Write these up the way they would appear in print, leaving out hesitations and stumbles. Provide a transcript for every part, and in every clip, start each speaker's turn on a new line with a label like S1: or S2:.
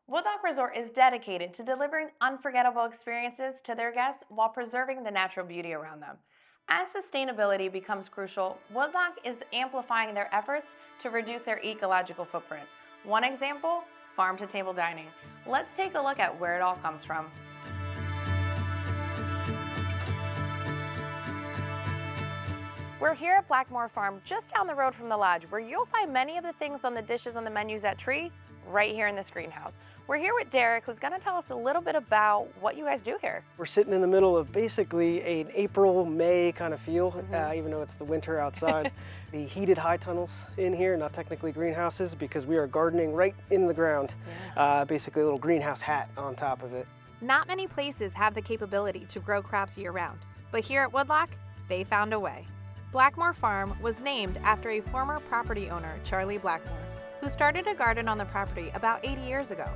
S1: Woodloch Resort is dedicated to delivering unforgettable experiences to their guests while preserving the natural beauty around them. As sustainability becomes crucial, Woodloch is amplifying their efforts to reduce their ecological footprint. One example, farm to table dining. Let's take a look at where it all comes from. We're here at Blackmore Farm, just down the road from the lodge, where you'll find many of the things on the dishes on the menus at Tree, right here in this greenhouse. We're here with Derek, who's gonna tell us a little bit about what you guys do here.
S2: We're sitting in the middle of basically an April, May kind of feel, even though it's the winter outside. The heated high tunnels in here, not technically greenhouses, because we are gardening right in the ground. Basically a little greenhouse hat on top of it.
S1: Not many places have the capability to grow crops year-round, but here at Woodloch, they found a way. Blackmore Farm was named after a former property owner, Charlie Blackmore, who started a garden on the property about 80 years ago,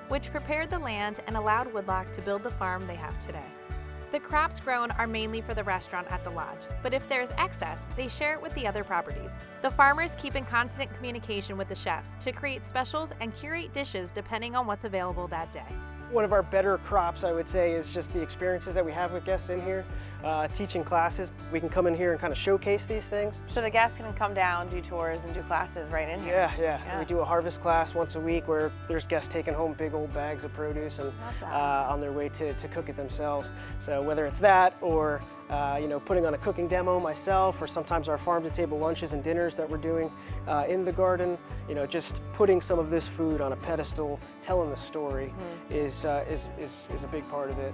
S1: which prepared the land and allowed Woodloch to build the farm they have today. The crops grown are mainly for the restaurant at the lodge, but if there's excess, they share it with the other properties. The farmers keep in constant communication with the chefs to create specials and curate dishes depending on what's available that day.
S2: One of our better crops, I would say, is just the experiences that we have with guests in here. Teaching classes, we can come in here and kind of showcase these things.
S1: So the guests can come down, do tours, and do classes right in here.
S2: Yeah. We do a harvest class once a week where there's guests taking home big old bags of produce and on their way to cook it themselves. So whether it's that or putting on a cooking demo myself, or sometimes our farm-to-table lunches and dinners that we're doing in the garden, just putting some of this food on a pedestal, telling the story is a big part of it.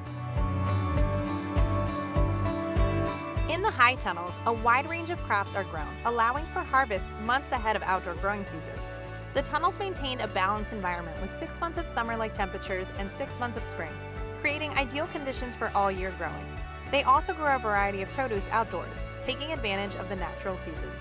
S1: In the high tunnels, a wide range of crops are grown, allowing for harvests months ahead of outdoor growing seasons. The tunnels maintain a balanced environment with 6 months of summer-like temperatures and 6 months of spring, creating ideal conditions for all year growing. They also grow a variety of produce outdoors, taking advantage of the natural seasons.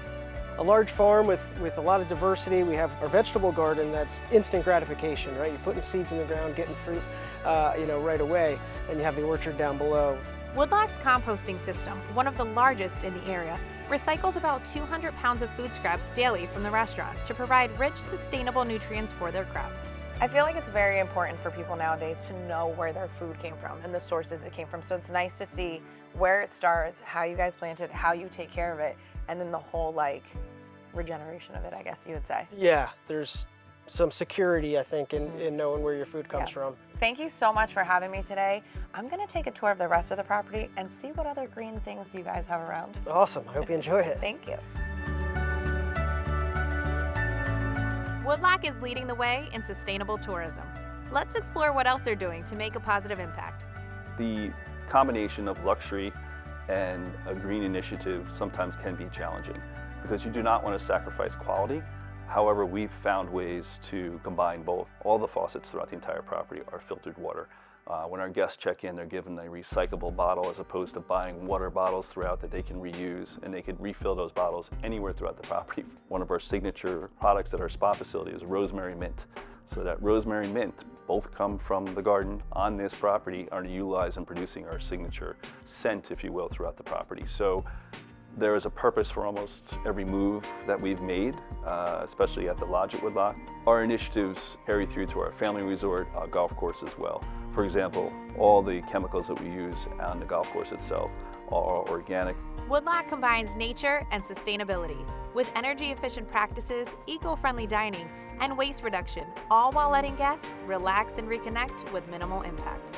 S2: A large farm with a lot of diversity. We have our vegetable garden that's instant gratification, right? You're putting seeds in the ground, getting fruit, right away, and you have the orchard down below.
S1: Woodloch's composting system, one of the largest in the area, recycles about 200 pounds of food scraps daily from the restaurant to provide rich, sustainable nutrients for their crops. I feel like it's very important for people nowadays to know where their food came from and the sources it came from. So it's nice to see where it starts, how you guys plant it, how you take care of it, and then the whole regeneration of it, I guess you would say.
S2: Yeah, there's some security, I think, in knowing where your food comes from.
S1: Thank you so much for having me today. I'm gonna take a tour of the rest of the property and see what other green things you guys have around.
S2: Awesome, I hope you enjoy it.
S1: Thank you. Woodloch is leading the way in sustainable tourism. Let's explore what else they're doing to make a positive impact.
S3: The combination of luxury and a green initiative sometimes can be challenging because you do not want to sacrifice quality. However, we've found ways to combine both. All the faucets throughout the entire property are filtered water. When our guests check in, they're given a recyclable bottle as opposed to buying water bottles throughout that they can reuse, and they could refill those bottles anywhere throughout the property. One of our signature products at our spa facility is rosemary mint. So that rosemary mint, both come from the garden on this property, are utilized in producing our signature scent, if you will, throughout the property. So there is a purpose for almost every move that we've made, especially at the lodge at Woodloch. Our initiatives carry through to our family resort, golf course as well. For example, all the chemicals that we use on the golf course itself are organic.
S1: Woodloch combines nature and sustainability with energy-efficient practices, eco-friendly dining, and waste reduction, all while letting guests relax and reconnect with minimal impact.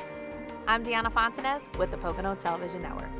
S1: I'm Deanna Fontanez with the Pocono Television Network.